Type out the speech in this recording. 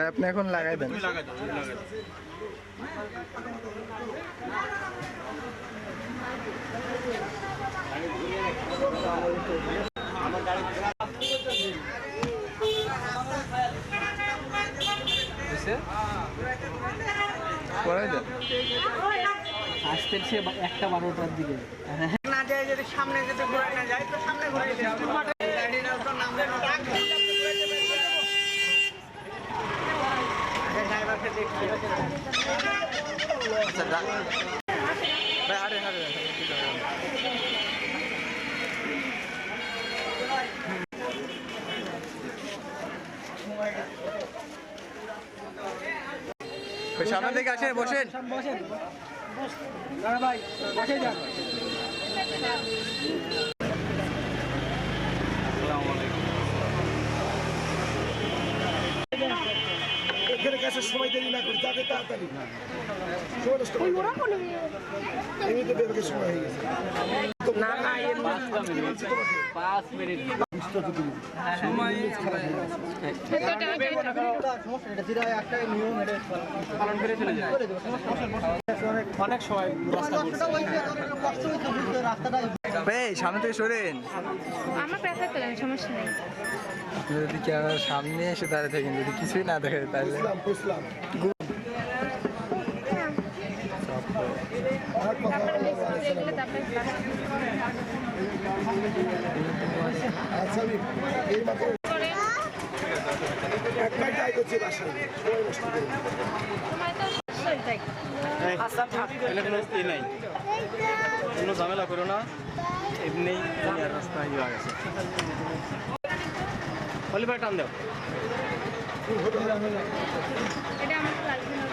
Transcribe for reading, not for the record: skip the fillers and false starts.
আপনি এখন লাগাই দেন। আসতেছে 1টা 12টার দিকে না যায়, যদি সামনে যেতে ঘুরে না যায় তো সামনে ঘুরে ড্রাইভারকে দেখছি। সামনে থেকে আসেন, বসেন। ভাই বসে যান। এখানে কাছে সময় দেরি না করি, যাতে তাড়াতাড়ি সময় নষ্ট করি এমনিতে বেরোকে সময় হয়ে গেছে। না না 5 মিনিট সময় পালন করে চলে যায়। অনেক সময় সামনে থেকে সরেন। আমার প্রেফার করেন, সমস্যা নেই। যদি ক্যামেরার সামনে এসে দাঁড়িয়ে থাকেন, যদি কিছুই না দেখে তাহলে কোনো ঝামেলা করো না, এমনি রাস্তা ইয়ে গেছে। অলিভার টান দাও। এটা আমার লাগবে না।